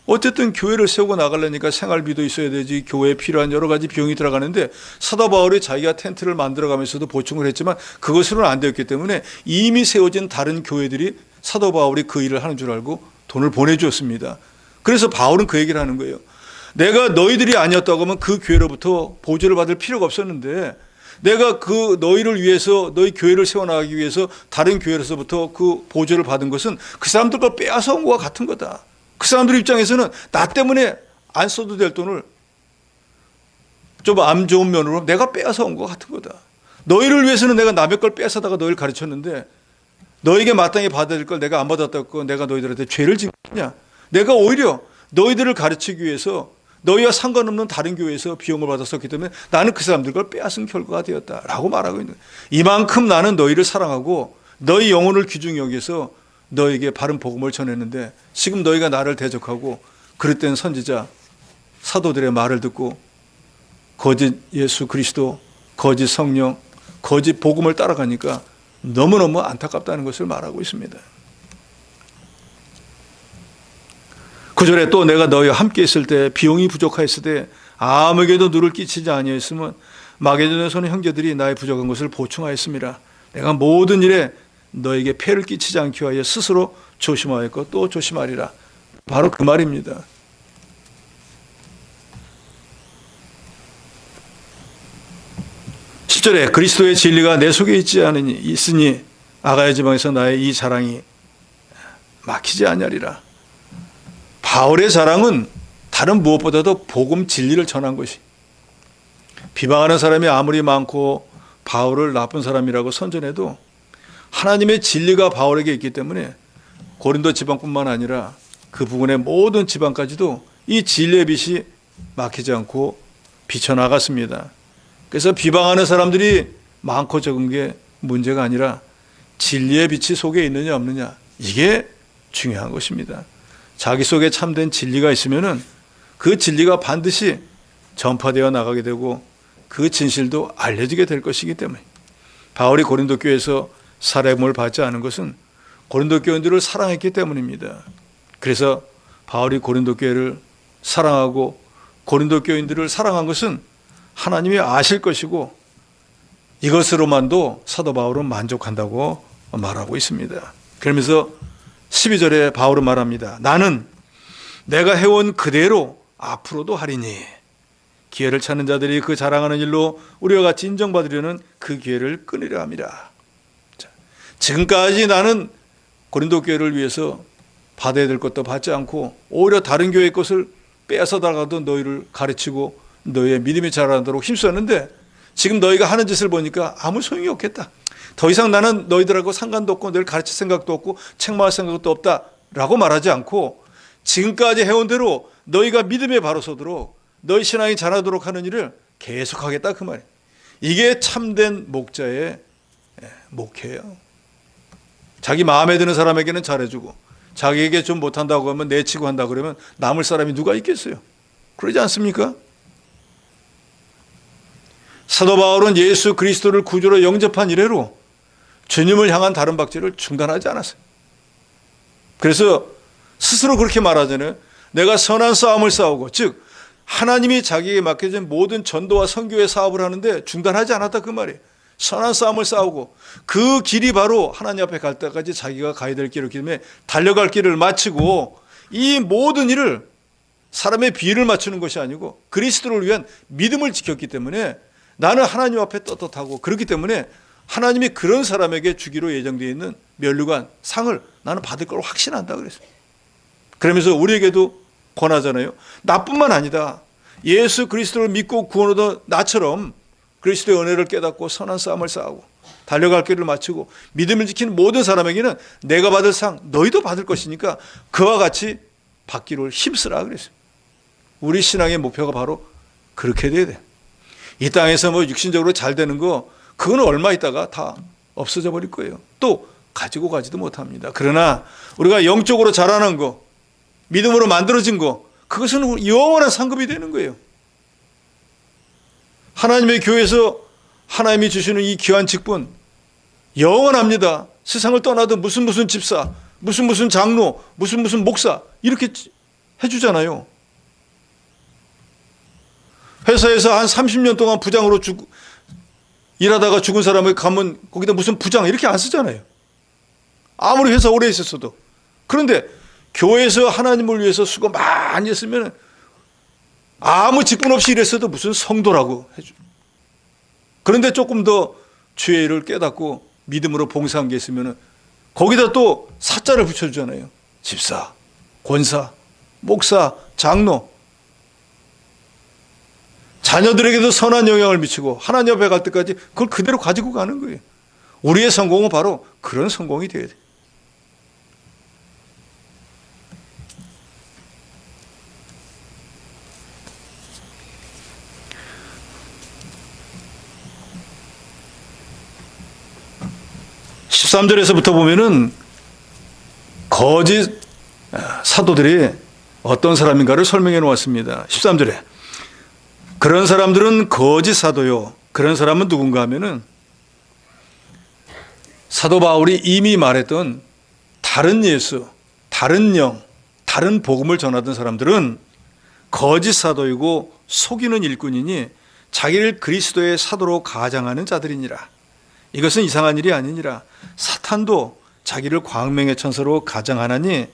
어쨌든 교회를 세우고 나가려니까 생활비도 있어야 되지, 교회에 필요한 여러 가지 비용이 들어가는데 사도 바울이 자기가 텐트를 만들어가면서도 보충을 했지만 그것으로는 안 되었기 때문에 이미 세워진 다른 교회들이 사도 바울이 그 일을 하는 줄 알고 돈을 보내주었습니다. 그래서 바울은 그 얘기를 하는 거예요. 내가 너희들이 아니었다고 하면 그 교회로부터 보조를 받을 필요가 없었는데 내가 그 너희를 위해서, 너희 교회를 세워나가기 위해서 다른 교회로서부터 그 보조를 받은 것은 그 사람들과 빼앗아 온 것과 같은 거다. 그 사람들 입장에서는 나 때문에 안 써도 될 돈을 좀 안 좋은 면으로 내가 빼앗아 온 것 같은 거다. 너희를 위해서는 내가 남의 걸 빼앗아다가 너희를 가르쳤는데 너에게 마땅히 받아야 될 걸 내가 안 받았다고 내가 너희들한테 죄를 지은 거냐? 내가 오히려 너희들을 가르치기 위해서 너희와 상관없는 다른 교회에서 비용을 받았었기 때문에 나는 그 사람들 걸 빼앗은 결과가 되었다라고 말하고 있는 거예요. 이만큼 나는 너희를 사랑하고 너희 영혼을 귀중히 여기서 너에게 바른 복음을 전했는데 지금 너희가 나를 대적하고 그릇된 선지자 사도들의 말을 듣고 거짓 예수 그리스도, 거짓 성령, 거짓 복음을 따라가니까 너무너무 안타깝다는 것을 말하고 있습니다. 9절에 또 내가 너희와 함께 있을 때 비용이 부족하였을 때 아무에게도 누를 끼치지 아니하였으면 마게도냐에서는 형제들이 나의 부족한 것을 보충하였습니다. 내가 모든 일에 너에게 폐를 끼치지 않기 위하여 스스로 조심하였고 또 조심하리라. 바로 그 말입니다. (10절에) 그리스도의 진리가 내 속에 있으니 아가야 지방에서 나의 이 자랑이 막히지 아니하리라. 바울의 자랑은 다른 무엇보다도 복음 진리를 전한 것이, 비방하는 사람이 아무리 많고 바울을 나쁜 사람이라고 선전해도 하나님의 진리가 바울에게 있기 때문에 고린도 지방뿐만 아니라 그 부근의 모든 지방까지도 이 진리의 빛이 막히지 않고 비쳐나갔습니다. 그래서 비방하는 사람들이 많고 적은 게 문제가 아니라 진리의 빛이 속에 있느냐 없느냐, 이게 중요한 것입니다. 자기 속에 참된 진리가 있으면은 그 진리가 반드시 전파되어 나가게 되고 그 진실도 알려지게 될 것이기 때문에 바울이 고린도 교회에서 사람을 받지 않은 것은 고린도 교인들을 사랑했기 때문입니다. 그래서 바울이 고린도 교회를 사랑하고 고린도 교인들을 사랑한 것은 하나님이 아실 것이고 이것으로만도 사도 바울은 만족한다고 말하고 있습니다. 그러면서 12절에 바울은 말합니다. 나는 내가 해온 그대로 앞으로도 하리니 기회를 찾는 자들이 그 자랑하는 일로 우리와 같이 인정받으려는 그 기회를 끊으려 함이라. 지금까지 나는 고린도 교회를 위해서 받아야 될 것도 받지 않고 오히려 다른 교회의 것을 빼앗아다가도 너희를 가르치고 너희의 믿음이 자라도록 힘썼는데 지금 너희가 하는 짓을 보니까 아무 소용이 없겠다. 더 이상 나는 너희들하고 상관도 없고 너희를 가르칠 생각도 없고 책망할 생각도 없다라고 말하지 않고 지금까지 해온 대로 너희가 믿음에 바로 서도록 너희 신앙이 자라도록 하는 일을 계속하겠다 그 말이에요. 이게 참된 목자의 목회예요. 자기 마음에 드는 사람에게는 잘해주고 자기에게 좀 못한다고 하면 내치고 한다 그러면 남을 사람이 누가 있겠어요? 그러지 않습니까? 사도 바울은 예수 그리스도를 구주로 영접한 이래로 주님을 향한 다른 박제를 중단하지 않았어요. 그래서 스스로 그렇게 말하잖아요. 내가 선한 싸움을 싸우고, 즉 하나님이 자기에게 맡겨진 모든 전도와 선교의 사업을 하는데 중단하지 않았다 그 말이에요. 선한 싸움을 싸우고 그 길이 바로 하나님 앞에 갈 때까지 자기가 가야 될 길이기 때문에 달려갈 길을 마치고 이 모든 일을 사람의 비위를 맞추는 것이 아니고 그리스도를 위한 믿음을 지켰기 때문에 나는 하나님 앞에 떳떳하고 그렇기 때문에 하나님이 그런 사람에게 주기로 예정되어 있는 면류관 상을 나는 받을 걸 확신한다 그랬어요. 그러면서 우리에게도 권하잖아요. 나뿐만 아니다. 예수 그리스도를 믿고 구원 얻은 나처럼 그리스도의 은혜를 깨닫고 선한 싸움을 싸우고 달려갈 길을 마치고 믿음을 지키는 모든 사람에게는 내가 받을 상 너희도 받을 것이니까 그와 같이 받기를 힘쓰라 그랬어요. 우리 신앙의 목표가 바로 그렇게 돼야 돼. 이 땅에서 뭐 육신적으로 잘 되는 거 그거는 얼마 있다가 다 없어져 버릴 거예요. 또 가지고 가지도 못합니다. 그러나 우리가 영적으로 자라는 거, 믿음으로 만들어진 거, 그것은 영원한 상급이 되는 거예요. 하나님의 교회에서 하나님이 주시는 이 귀한 직분 영원합니다. 세상을 떠나도 무슨 집사, 무슨 장로, 무슨 목사 이렇게 해주잖아요. 회사에서 한 30년 동안 부장으로 일하다가 죽은 사람을 가면 거기다 무슨 부장 이렇게 안 쓰잖아요. 아무리 회사 오래 있었어도. 그런데 교회에서 하나님을 위해서 수고 많이 했으면 아무 직분 없이 일했어도 무슨 성도라고 해줘. 그런데 조금 더 주의 일을 깨닫고 믿음으로 봉사한 게 있으면 거기다 또 사자를 붙여주잖아요. 집사, 권사, 목사, 장로. 자녀들에게도 선한 영향을 미치고 하나님 앞에 갈 때까지 그걸 그대로 가지고 가는 거예요. 우리의 성공은 바로 그런 성공이 되어야 돼요. (13절에서부터) 보면은 거짓 사도들이 어떤 사람인가를 설명해 놓았습니다. 13절에 그런 사람들은 거짓 사도요. 그런 사람은 누군가 하면은 사도 바울이 이미 말했던 다른 예수, 다른 영, 다른 복음을 전하던 사람들은 거짓 사도이고 속이는 일꾼이니 자기를 그리스도의 사도로 가장하는 자들이니라. 이것은 이상한 일이 아니니라. 사탄도 자기를 광명의 천사로 가장하나니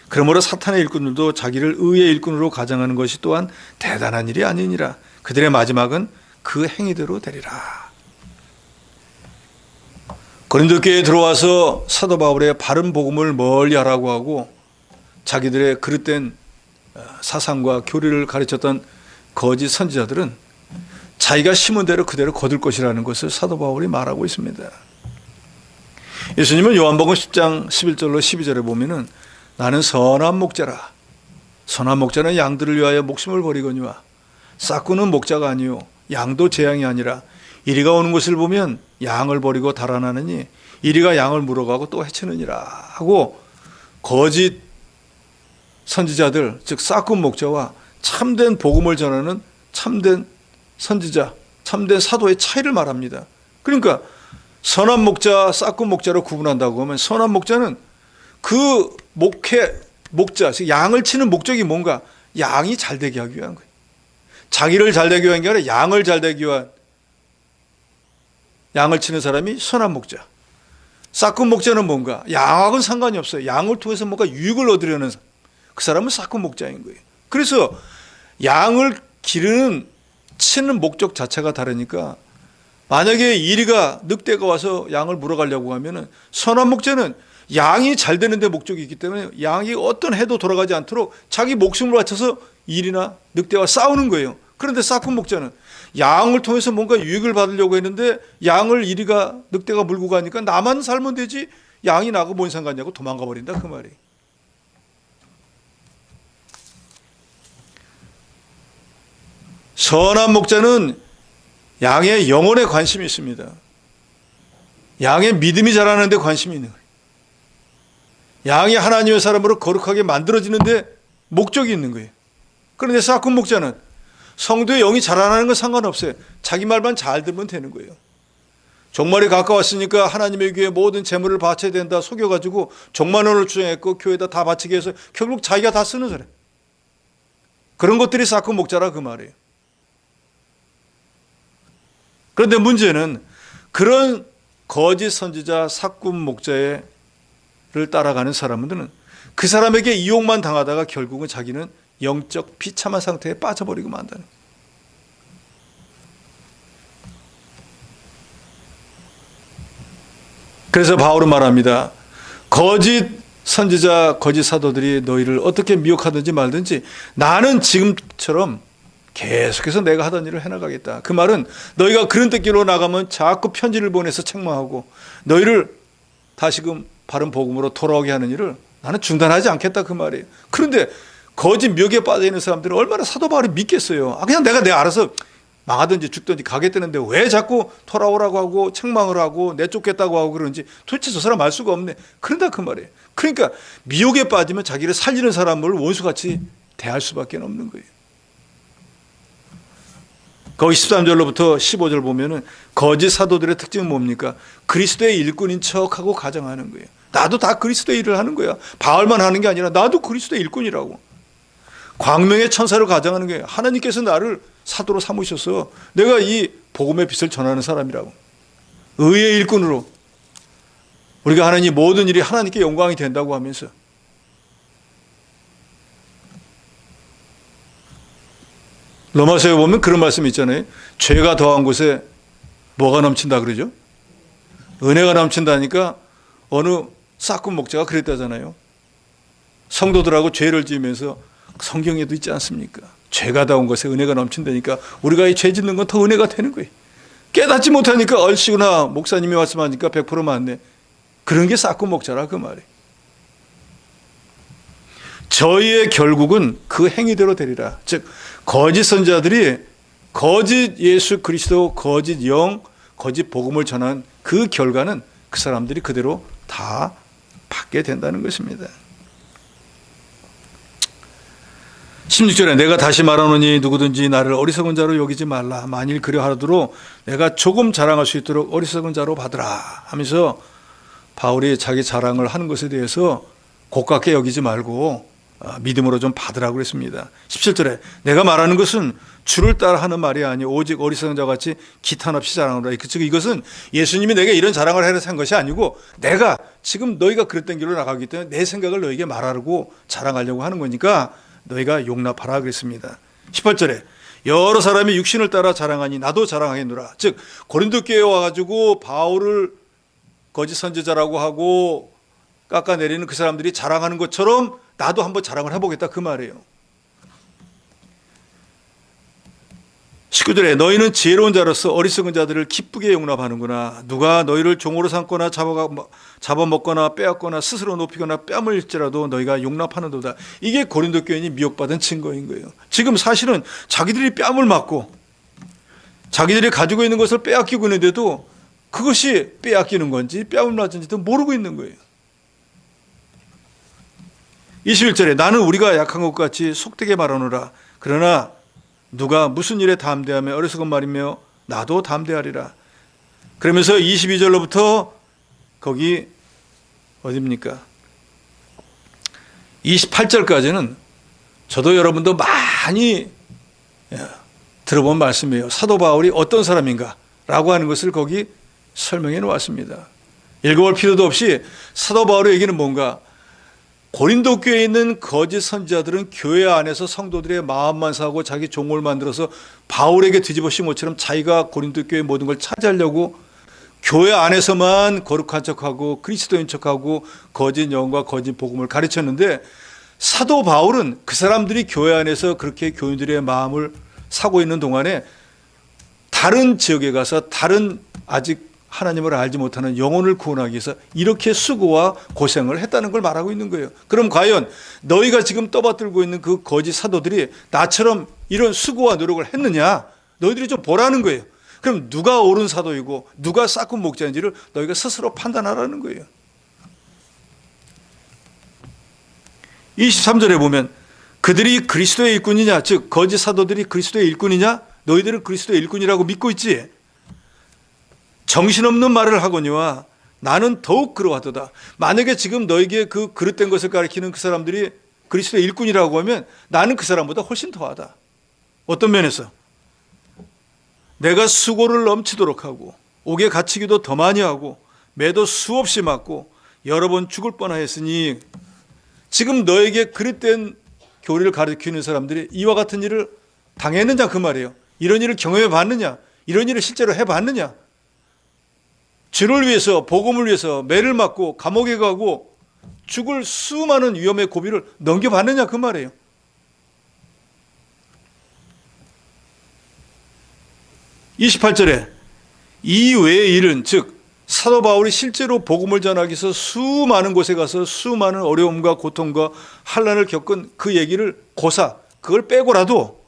그러므로 사탄의 일꾼들도 자기를 의의 일꾼으로 가장하는 것이 또한 대단한 일이 아니니라. 그들의 마지막은 그 행위대로 되리라. 고린도 교회에 들어와서 사도 바울의 바른 복음을 멀리하라고 하고 자기들의 그릇된 사상과 교리를 가르쳤던 거짓 선지자들은 자기가 심은 대로 그대로 거둘 것이라는 것을 사도 바울이 말하고 있습니다. 예수님은 요한복음 10장 11절로 12절에 보면은 나는 선한 목자라. 선한 목자는 양들을 위하여 목숨을 버리거니와 싹구는 목자가 아니요 양도 재앙이 아니라 이리가 오는 것을 보면 양을 버리고 달아나느니 이리가 양을 물어가고 또 해치느니라 하고 거짓 선지자들 즉 싹군 목자와 참된 복음을 전하는 참된 선지자, 참된 사도의 차이를 말합니다. 그러니까 선한 목자, 싹군 목자로 구분한다고 하면 선한 목자는 그 목자, 즉 양을 치는 목적이 뭔가 양이 잘 되게 하기 위한 거예요. 자기를 잘 되기 위한 게 아니라 양을 잘 되기 위한 양을 치는 사람이 선한 목자. 싹군 목자는 뭔가 양하고는 상관이 없어요. 양을 통해서 뭔가 유익을 얻으려는 사람. 그 사람은 싹군 목자인 거예요. 그래서 양을 기르는 치는 목적 자체가 다르니까 만약에 이리가 늑대가 와서 양을 물어가려고 하면은 선한 목자는 양이 잘 되는데 목적이 있기 때문에 양이 어떤 해도 돌아가지 않도록 자기 목숨을 바쳐서 이리나 늑대와 싸우는 거예요. 그런데 싹군 목자는 양을 통해서 뭔가 유익을 받으려고 했는데 양을 이리가 늑대가 물고 가니까 나만 살면 되지 양이 나하고 뭔 상관이냐고 도망가 버린다 그 말이에요. 선한 목자는 양의 영혼에 관심이 있습니다. 양의 믿음이 자라는 데 관심이 있는 거예요. 양이 하나님의 사람으로 거룩하게 만들어지는데 목적이 있는 거예요. 그런데 싹군 목자는 성도의 영이 자라나는 건 상관없어요. 자기 말만 잘 들으면 되는 거예요. 종말이 가까웠으니까 하나님의 교회에 모든 재물을 바쳐야 된다 속여가지고 종만원을 주장했고 교회에다 다 바치게 해서 결국 자기가 다 쓰는 사람. 그런 것들이 싹군 목자라 그 말이에요. 그런데 문제는 그런 거짓 선지자 싹군 목자를 따라가는 사람들은 그 사람에게 이용만 당하다가 결국은 자기는 영적 비참한 상태에 빠져버리고 만다는 거예요. 그래서 바울은 말합니다. 거짓 선지자, 거짓 사도들이 너희를 어떻게 미혹하든지 말든지 나는 지금처럼 계속해서 내가 하던 일을 해나가겠다. 그 말은 너희가 그런 뜻길로 나가면 자꾸 편지를 보내서 책망하고 너희를 다시금 바른 복음으로 돌아오게 하는 일을 나는 중단하지 않겠다 그 말이에요. 그런데 거짓 미혹에 빠져있는 사람들은 얼마나 사도 바울이 믿겠어요. 그냥 내가 알아서 망하든지 죽든지 가겠다는데 왜 자꾸 돌아오라고 하고 책망을 하고 내쫓겠다고 하고 그런지 도대체 저 사람 알 수가 없네. 그런다 그 말이에요. 그러니까 미혹에 빠지면 자기를 살리는 사람을 원수같이 대할 수밖에 없는 거예요. 거기 13절로부터 15절 보면은 거짓 사도들의 특징은 뭡니까? 그리스도의 일꾼인 척하고 가정하는 거예요. 나도 다 그리스도의 일을 하는 거야. 바울만 하는 게 아니라 나도 그리스도의 일꾼이라고. 광명의 천사를 가정하는 게 하나님께서 나를 사도로 삼으셔서 내가 이 복음의 빛을 전하는 사람이라고. 의의 일꾼으로 우리가 하는 이 모든 일이 하나님께 영광이 된다고 하면서 로마서에 보면 그런 말씀이 있잖아요. 죄가 더한 곳에 뭐가 넘친다 그러죠? 은혜가 넘친다니까 어느 싹군 목자가 그랬다잖아요. 성도들하고 죄를 지으면서 성경에도 있지 않습니까? 죄가 더한 곳에 은혜가 넘친다니까 우리가 이 죄 짓는 건 더 은혜가 되는 거예요. 깨닫지 못하니까 얼씨구나 목사님이 말씀하니까 100% 맞네. 그런 게 싹군 목자라 그 말이에요. 저희의 결국은 그 행위대로 되리라. 즉 거짓 선지자들이 거짓 예수 그리스도, 거짓 영, 거짓 복음을 전한 그 결과는 그 사람들이 그대로 다 받게 된다는 것입니다. 16절에 내가 다시 말하노니 누구든지 나를 어리석은 자로 여기지 말라. 만일 그려 하도록 내가 조금 자랑할 수 있도록 어리석은 자로 받으라 하면서 바울이 자기 자랑을 하는 것에 대해서 고깝게 여기지 말고 믿음으로 좀 받으라고 그랬습니다. 17절에 내가 말하는 것은 주를 따라 하는 말이 아니 오직 어리석은 자같이 기탄 없이 자랑하노라. 즉 이것은 예수님이 내게 이런 자랑을 하려서 한 것이 아니고 내가 지금 너희가 그랬던 길로 나가기 때문에 내 생각을 너희에게 말하려고 자랑하려고 하는 거니까 너희가 용납하라 그랬습니다. 18절에 여러 사람이 육신을 따라 자랑하니 나도 자랑하겠노라. 즉 고린도 교회에 와가지고 바울을 거짓 선지자라고 하고 깎아내리는 그 사람들이 자랑하는 것처럼 나도 한번 자랑을 해보겠다 그 말이에요. 19절에 너희는 지혜로운 자로서 어리석은 자들을 기쁘게 용납하는구나. 누가 너희를 종으로 삼거나 잡아먹거나 빼앗거나 스스로 높이거나 뺨을일지라도 너희가 용납하는도다. 이게 고린도 교인이 미혹받은 증거인 거예요. 지금 사실은 자기들이 뺨을 맞고 자기들이 가지고 있는 것을 빼앗기고 있는데도 그것이 빼앗기는 건지 뺨을 맞은지도 모르고 있는 거예요. 21절에 나는 우리가 약한 것 같이 속되게 말하노라. 그러나 누가 무슨 일에 담대하며 어리석은 말이며 나도 담대하리라. 그러면서 22절로부터 거기 어디입니까? 28절까지는 저도 여러분도 많이 들어본 말씀이에요. 사도 바울이 어떤 사람인가 라고 하는 것을 거기 설명해 놓았습니다. 읽어볼 필요도 없이 사도 바울의 얘기는 뭔가 고린도 교회에 있는 거짓 선지자들은 교회 안에서 성도들의 마음만 사고 자기 종을 만들어서 바울에게 뒤집어 씌운 것처럼 자기가 고린도 교회의 모든 걸 차지하려고 교회 안에서만 거룩한 척하고 그리스도인 척하고 거짓 영과 거짓 복음을 가르쳤는데, 사도 바울은 그 사람들이 교회 안에서 그렇게 교인들의 마음을 사고 있는 동안에 다른 지역에 가서 다른 아직 하나님을 알지 못하는 영혼을 구원하기 위해서 이렇게 수고와 고생을 했다는 걸 말하고 있는 거예요. 그럼 과연 너희가 지금 떠받들고 있는 그 거짓 사도들이 나처럼 이런 수고와 노력을 했느냐? 너희들이 좀 보라는 거예요. 그럼 누가 옳은 사도이고 누가 싹군 목자인지를 너희가 스스로 판단하라는 거예요. 23절에 보면 그들이 그리스도의 일꾼이냐, 즉 거짓 사도들이 그리스도의 일꾼이냐? 너희들은 그리스도의 일꾼이라고 믿고 있지? 정신없는 말을 하거니와 나는 더욱 그러하도다. 만약에 지금 너에게 그 그릇된 것을 가리키는 그 사람들이 그리스도의 일꾼이라고 하면 나는 그 사람보다 훨씬 더하다. 어떤 면에서? 내가 수고를 넘치도록 하고 옥에 갇히기도 더 많이 하고 매도 수없이 맞고 여러 번 죽을 뻔하였으니, 지금 너에게 그릇된 교리를 가르치는 사람들이 이와 같은 일을 당했느냐 그 말이에요. 이런 일을 경험해 봤느냐? 이런 일을 실제로 해봤느냐? 주를 위해서, 복음을 위해서 매를 맞고 감옥에 가고 죽을 수많은 위험의 고비를 넘겨봤느냐 그 말이에요. (28절에) 이 외의 일은, 즉 사도 바울이 실제로 복음을 전하기 위해서 수많은 곳에 가서 수많은 어려움과 고통과 환난을 겪은 그 얘기를 고사, 그걸 빼고라도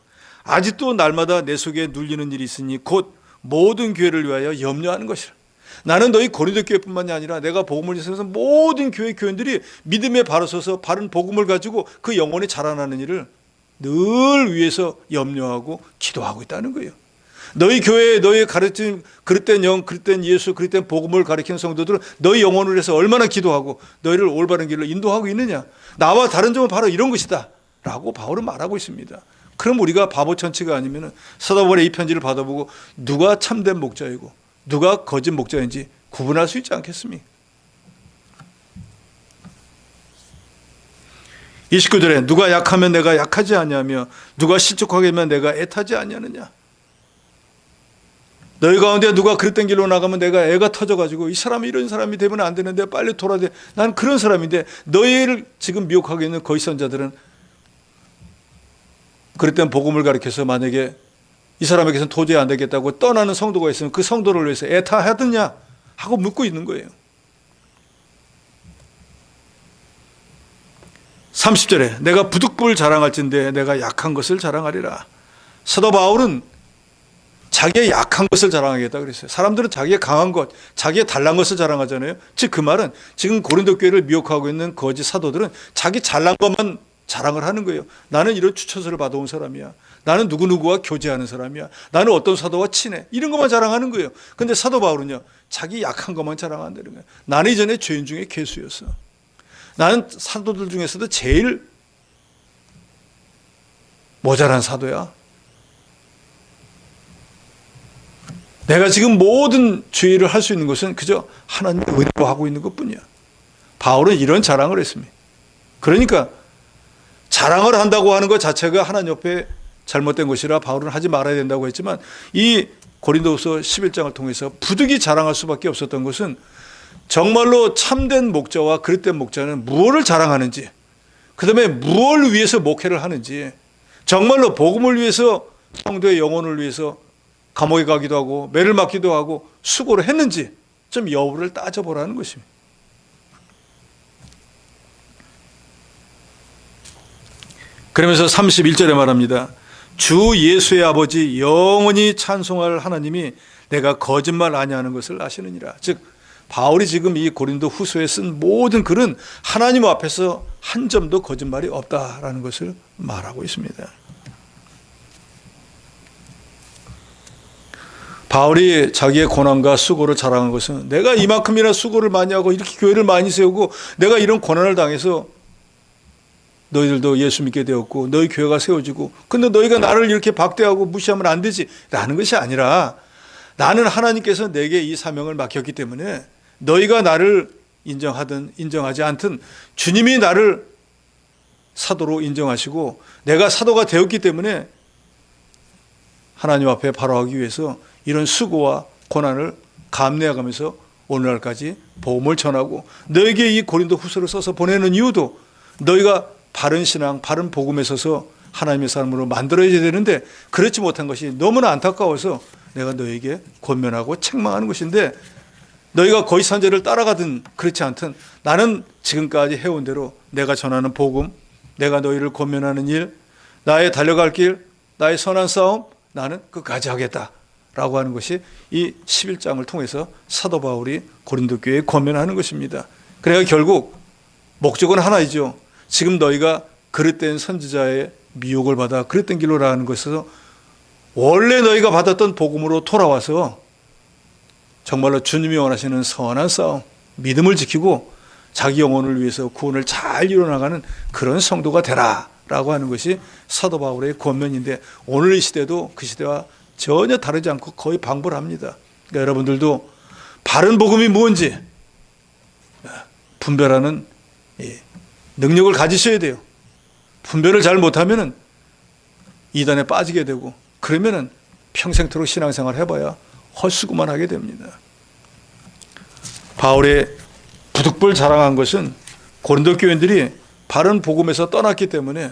아직도 날마다 내 속에 눌리는 일이 있으니 곧 모든 교회를 위하여 염려하는 것이라. 나는 너희 고린도 교회뿐만이 아니라 내가 복음을 위해서 모든 교회 교인들이 믿음에 바로 서서 바른 복음을 가지고 그 영혼이 자라나는 일을 늘 위해서 염려하고 기도하고 있다는 거예요. 너희 교회에 너희 가르친 그릇된 영, 그릇된 예수, 그릇된 복음을 가르치는 성도들은 너희 영혼을 위해서 얼마나 기도하고 너희를 올바른 길로 인도하고 있느냐. 나와 다른 점은 바로 이런 것이다 라고 바울은 말하고 있습니다. 그럼 우리가 바보천치가 아니면 사도 바울의 이 편지를 받아보고 누가 참된 목자이고 누가 거짓 목자인지 구분할 수 있지 않겠습니까? 29절에 누가 약하면 내가 약하지 아니하며 누가 실족하게 하면 내가 애타지 아니하느냐. 너희 가운데 누가 그릇된 길로 나가면 내가 애가 터져가지고 이 사람이 이런 사람이 되면 안 되는데 빨리 돌아야 돼. 난 그런 사람인데, 너희를 지금 미혹하고 있는 거짓 선자들은 그릇된 복음을 가르쳐서 만약에 이 사람에게서는 도저히 안 되겠다고 떠나는 성도가 있으면 그 성도를 위해서 애타하느냐 하고 묻고 있는 거예요. 30절에 내가 부득불 자랑할진대 내가 약한 것을 자랑하리라. 사도 바울은 자기의 약한 것을 자랑하겠다 그랬어요. 사람들은 자기의 강한 것, 자기의 달란 것을 자랑하잖아요. 즉 그 말은 지금 고린도 교회를 미혹하고 있는 거짓 사도들은 자기 잘난 것만 자랑을 하는 거예요. 나는 이런 추천서를 받아온 사람이야. 나는 누구누구와 교제하는 사람이야. 나는 어떤 사도와 친해. 이런 것만 자랑하는 거예요. 그런데 사도 바울은요, 자기 약한 것만 자랑한다는 거예요. 나는 이전에 죄인 중에 괴수였어. 나는 사도들 중에서도 제일 모자란 사도야. 내가 지금 모든 죄를 할 수 있는 것은 그저 하나님의 은혜로 하고 있는 것뿐이야. 바울은 이런 자랑을 했습니다. 그러니까 자랑을 한다고 하는 것 자체가 하나님 옆에 잘못된 것이라 바울은 하지 말아야 된다고 했지만, 이 고린도후서 11장을 통해서 부득이 자랑할 수밖에 없었던 것은 정말로 참된 목자와 그릇된 목자는 무엇을 자랑하는지, 그 다음에 무엇을 위해서 목회를 하는지, 정말로 복음을 위해서 성도의 영혼을 위해서 감옥에 가기도 하고 매를 맞기도 하고 수고를 했는지 좀 여부를 따져보라는 것입니다. 그러면서 31절에 말합니다. 주 예수의 아버지 영원히 찬송할 하나님이 내가 거짓말 아니하는 것을 아시느니라. 즉 바울이 지금 이 고린도 후서에 쓴 모든 글은 하나님 앞에서 한 점도 거짓말이 없다라는 것을 말하고 있습니다. 바울이 자기의 고난과 수고를 자랑한 것은 내가 이만큼이나 수고를 많이 하고 이렇게 교회를 많이 세우고 내가 이런 고난을 당해서 너희들도 예수 믿게 되었고 너희 교회가 세워지고, 근데 너희가 나를 이렇게 박대하고 무시하면 안 되지 라는 것이 아니라, 나는 하나님께서 내게 이 사명을 맡겼기 때문에 너희가 나를 인정하든 인정하지 않든 주님이 나를 사도로 인정하시고 내가 사도가 되었기 때문에 하나님 앞에 바로하기 위해서 이런 수고와 고난을 감내해가면서 오늘날까지 복음을 전하고 너에게 이 고린도 후서를 써서 보내는 이유도 너희가 바른 신앙, 바른 복음에 서서 하나님의 사람으로 만들어야 되는데 그렇지 못한 것이 너무나 안타까워서 내가 너에게 권면하고 책망하는 것인데 너희가 거짓 선지자를 따라가든 그렇지 않든 나는 지금까지 해온 대로 내가 전하는 복음, 내가 너희를 권면하는 일, 나의 달려갈 길, 나의 선한 싸움 나는 끝까지 하겠다라고 하는 것이 이 11장을 통해서 사도 바울이 고린도 교회에 권면하는 것입니다. 그래야 결국 목적은 하나이죠. 지금 너희가 그릇된 선지자의 미혹을 받아 그릇된 길로 나가는 것에서 원래 너희가 받았던 복음으로 돌아와서 정말로 주님이 원하시는 선한 싸움, 믿음을 지키고 자기 영혼을 위해서 구원을 잘 이뤄나가는 그런 성도가 되라라고 하는 것이 사도 바울의 권면인데 오늘 이 시대도 그 시대와 전혀 다르지 않고 거의 방불합니다. 그러니까 여러분들도 바른 복음이 뭔지 분별하는 능력을 가지셔야 돼요. 분별을 잘 못하면은 이단에 빠지게 되고 그러면은 평생토록 신앙생활 해봐야 헛수고만 하게 됩니다. 바울의 부득불 자랑한 것은 고린도 교인들이 바른 복음에서 떠났기 때문에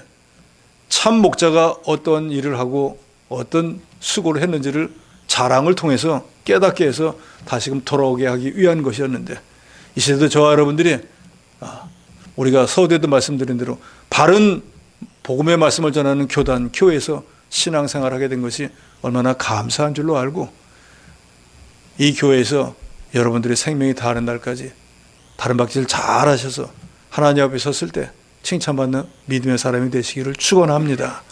참 목자가 어떤 일을 하고 어떤 수고를 했는지를 자랑을 통해서 깨닫게 해서 다시금 돌아오게 하기 위한 것이었는데 이 시대도 저와 여러분들이 우리가 서두에도 말씀드린 대로 바른 복음의 말씀을 전하는 교단, 교회에서 신앙생활하게 된 것이 얼마나 감사한 줄로 알고 이 교회에서 여러분들의 생명이 다하는 날까지 다른 박질 잘 하셔서 하나님 앞에 섰을 때 칭찬받는 믿음의 사람이 되시기를 축원합니다.